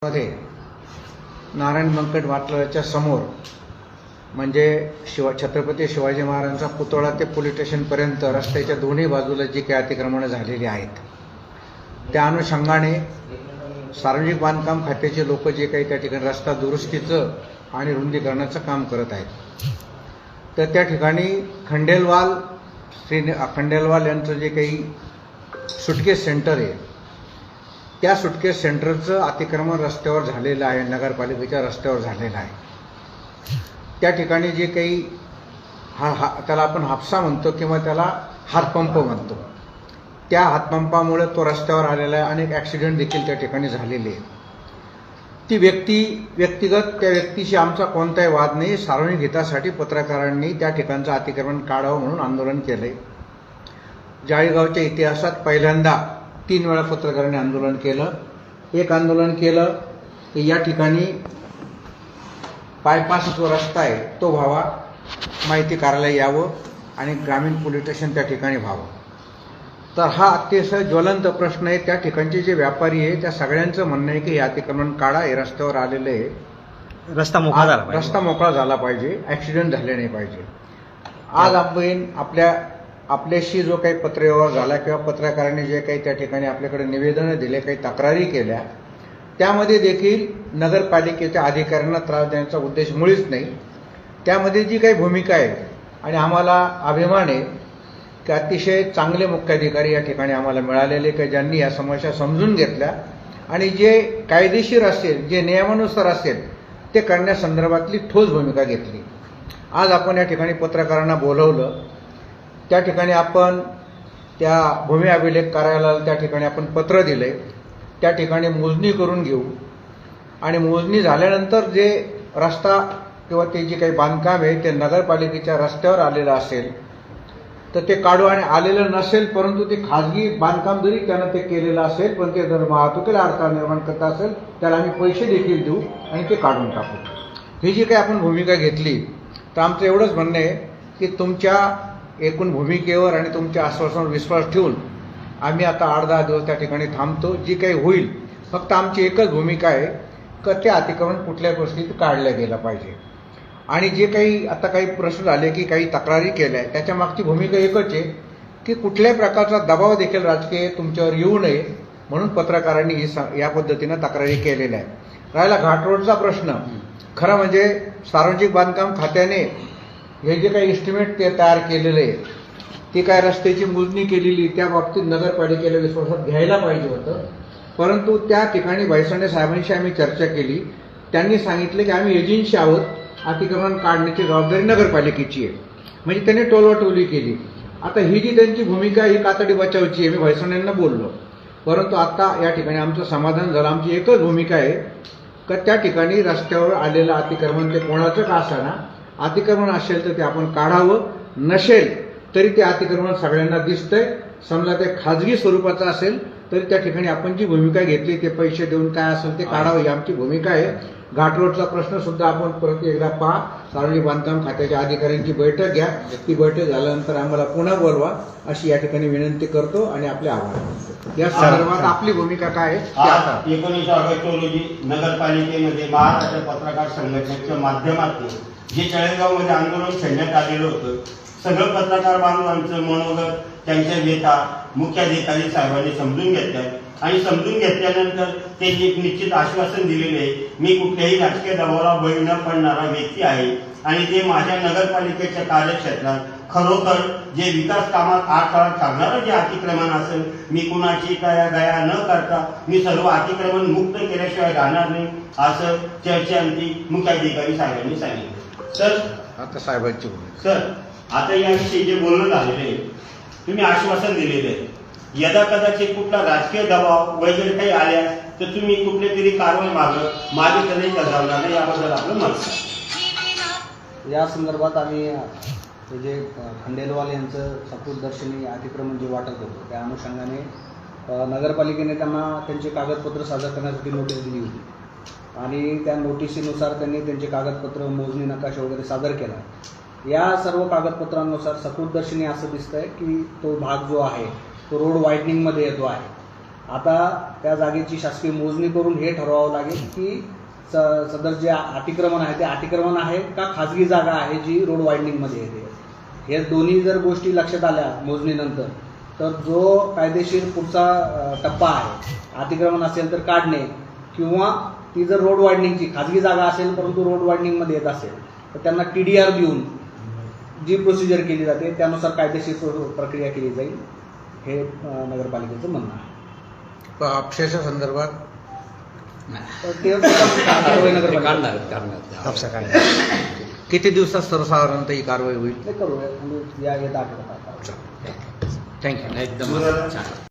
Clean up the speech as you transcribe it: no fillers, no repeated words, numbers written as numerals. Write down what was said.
मध्ये नारायण मंकट वाटलाच्या समोर म्हणजे छत्रपती शिवाजी महाराजांचा पुतळा ते पोलीस स्टेशनपर्यंत रस्त्याच्या दोन्ही बाजूला जी काही अतिक्रमणं झालेली आहेत त्या अनुषंगाने सार्वजनिक बांधकाम खात्याचे लोक जे काही त्या ठिकाणी रस्ता दुरुस्तीचं आणि रुंदीकरणाचं काम करत आहेत, तर त्या ठिकाणी खंडेलवाल यांचं जे काही सुटकेस सेंटर आहे त्या सुटकेस सेंटरचं अतिक्रमण रस्त्यावर झालेलं आहे, नगरपालिकेच्या रस्त्यावर झालेलं आहे। त्या ठिकाणी जे काही त्याला आपण हापसा म्हणतो किंवा त्याला हातपंप म्हणतो, त्या हातपंपामुळे तो रस्त्यावर आलेला आहे। अनेक ॲक्सिडेंट देखील त्या ठिकाणी झालेले आहेत। ती व्यक्तिगत त्या व्यक्तीशी आमचा कोणताही वाद नाही। सार्वजनिक हितासाठी पत्रकारांनी त्या ठिकाणचं अतिक्रमण काढावं म्हणून आंदोलन केलंय। जाळीगावच्या इतिहासात पहिल्यांदा 3 वेळा पत्रकारांनी आंदोलन केलं। एक आंदोलन केलं की या ठिकाणी बायपास जो रस्ता आहे तो व्हावा, माहिती कार्यालय यावं आणि ग्रामीण पोलीस स्टेशन त्या ठिकाणी व्हावं। तर हा अतिशय ज्वलंत प्रश्न आहे। त्या ठिकाणचे जे व्यापारी आहे त्या सगळ्यांचं म्हणणं आहे की हे अतिक्रमण काढा, हे रस्त्यावर आलेलं आहे, रस्ता मोकळा झाला पाहिजे, ॲक्सिडेंट झाले नाही पाहिजे। आज आपण आपल्याशी जो काही पत्रव्यवहार झाला किंवा पत्रकारांनी जे काही त्या ठिकाणी आपल्याकडे निवेदनं दिले, काही तक्रारी केल्या, त्यामध्ये देखील नगरपालिकेच्या अधिकाऱ्यांना त्रास देण्याचा उद्देश मुळीच नाही। त्यामध्ये जी काही भूमिका आहे आणि आम्हाला अभिमान आहे की अतिशय चांगले मुख्याधिकारी या ठिकाणी आम्हाला मिळालेले की ज्यांनी या समस्या समजून घेतल्या आणि जे कायदेशीर असेल, जे नियमानुसार असेल ते करण्यासंदर्भातली ठोस भूमिका घेतली। आज आपण या ठिकाणी पत्रकारांना बोलवलं, त्या ठिकाणी आपण त्या भूमी अभिलेख कार्यालयाला त्या ठिकाणी आपण पत्र दिले, त्या ठिकाणी मोजणी करून घेऊ आणि मोजणी झाल्यानंतर जे रस्ता किंवा ते जे काही बांधकाम आहे ते नगरपालिकेच्या रस्त्यावर आलेलं असेल तर ते काढू, आणि आलेलं नसेल परंतु ते खाजगी बांधकाम जरी त्यानं ते केलेलं असेल पण ते जर वाहतुकीला अडथळा निर्माण करत असेल त्याला आम्ही पैसे देखील देऊ आणि ते काढून टाकू। ही जी काही आपण भूमिका घेतली तर आमचं एवढंच म्हणणं आहे की तुमच्या एकूण भूमिकेवर आणि तुमच्या आश्वासनावर विश्वास ठेवून आम्ही आता 8-10 दिवस त्या ठिकाणी थांबतो। जी काही होईल फक्त आमची एकच भूमिका आहे की ते अतिक्रमण कुठल्याही परिस्थितीत काढलं गेलं पाहिजे। आणि जे काही आता काही प्रश्न झाले की काही तक्रारी केल्या त्याच्या मागची भूमिका एकच आहे की कुठल्याही प्रकारचा दबाव देखील राजकीय तुमच्यावर येऊ नये म्हणून पत्रकारांनी या पद्धतीनं तक्रारी केलेल्या आहे। राहिला घाट रोडचा प्रश्न, खरं म्हणजे सार्वजनिक बांधकाम खात्याने हे जे काही एस्टिमेट ते तयार केलेलं आहे, ती काय रस्त्याची मोजणी केलेली, त्या बाबतीत नगरपालिकेला विश्वासात घ्यायला पाहिजे होतं। परंतु त्या ठिकाणी भैसाणे साहेबांशी आम्ही चर्चा केली, त्यांनी सांगितलं की आम्ही एजन्सी आहोत, अतिक्रमण काढण्याची जबाबदारी नगरपालिकेची आहे, म्हणजे त्यांनी टोलवाटोली केली। आता ही जी त्यांची भूमिका ही कातडी बचावची आहे, मी भैसाण्यांना बोललो, परंतु आता या ठिकाणी आमचं समाधान झालं। आमची एकच भूमिका आहे की त्या ठिकाणी रस्त्यावर आलेलं अतिक्रमण ते कोणाचं का असेना, अतिक्रमण असेल तर ते आपण काढावं, नसेल तरी ते अतिक्रमण सगळ्यांना दिसतंय, समजा ते खाजगी स्वरूपाचं असेल तरी त्या ठिकाणी आपण जी भूमिका घेतली ते पैसे देऊन काय असेल ते काढावं ही आमची भूमिका आहे। घाट रोडचा प्रश्न सुद्धा आपण परत एकदा पहा, सार्वजनिक बांधकाम खात्याच्या अधिकाऱ्यांची बैठक घ्या, ती बैठक झाल्यानंतर आम्हाला पुन्हा बोलवा अशी या ठिकाणी विनंती करतो आणि आपले आभार मानतो। या संदर्भात आपली भूमिका काय आहे? 19 ऑगस्ट रोजी नगरपालिकेमध्ये महाराष्ट्र पत्रकार संघटनेच्या माध्यमातून जे चळेगावमध्ये आंदोलन छेडण्यात आलेलं होतं, सगळं पत्रकार बांधवांचं मनोगत त्यांच्या नेता मुख्याधिकारी साहेबांनी समजून घेतलं आणि समजून घेतल्यानंतर त्यांनी एक निश्चित आश्वासन दिलेले आहे, मी कुठल्याही राजकीय दबावाला बळी न पडणारा व्यक्ती आहे आणि ते माझ्या नगरपालिकेच्या कार्यक्षेत्रात खरोखर जे विकास कामात आडथळा ठरणारं जे अतिक्रमण असेल, मी कुणाची गया न करता मी सर्व अतिक्रमण मुक्त केल्याशिवाय राहणार नाही असं चर्चेअंती मुख्याधिकारी साहेबांनी सांगितलं। सर आता साहेबांची भूमिका सर, आता याविषयी जे बोलणं झालेलं आहे, तुम्ही आश्वासन दिलेलं आहे, यदा कदाचित कुठला राजकीय दबाव वगैरे काही आल्या तर तुम्ही कुठल्या तरी कारवाई मागे तर नाही करणार नाही, याबद्दल आपलं मत। या संदर्भात आम्ही जे खंडेलवाल यांचं सकृतदर्शनी अतिक्रमण जे वाटत होतं त्या अनुषंगाने नगरपालिकेने त्यांना त्यांचे कागदपत्र सादर करण्यासाठी नोटीस दिली होती आणि त्या नोटिसीनुसार त्यांनी त्यांचे कागदपत्र, मोजणी नकाशा वगैरे सादर केला। या सर्व कागदपत्रांनुसार सकृतदर्शनी असं दिसतंय की तो भाग जो आहे तो रोड वाईडनिंगमध्ये येतो आहे आता त्या जागेची शासकीय मोजणी करून हे ठरवावं लागेल की सदर जे अतिक्रमण आहे ते अतिक्रमण आहे का खाजगी जागा आहे जी रोड वायडिंगमध्ये येते. हे दोन्ही जर गोष्टी लक्षात आल्या मोजणीनंतर तर जो कायदेशीर पुढचा टप्पा आहे, अतिक्रमण असेल तर काढणे किंवा ती जर रोड वायडिंगची खाजगी जागा असेल परंतु रोड वायडिंगमध्ये येत असेल तर त्यांना TDR देऊन जी प्रोसिजर केली जाते त्यानुसार कायदेशीर प्रक्रिया केली जाईल, हे नगरपालिकेचं म्हणणं आहे. अपक्षेच्या तर ते कारवाई नगरपालिका काढणार. किती दिवसात सर्वसाधारणतः ही कारवाई होईल? करू या येत आठवड्यात. थँक्यू. एकदम छान.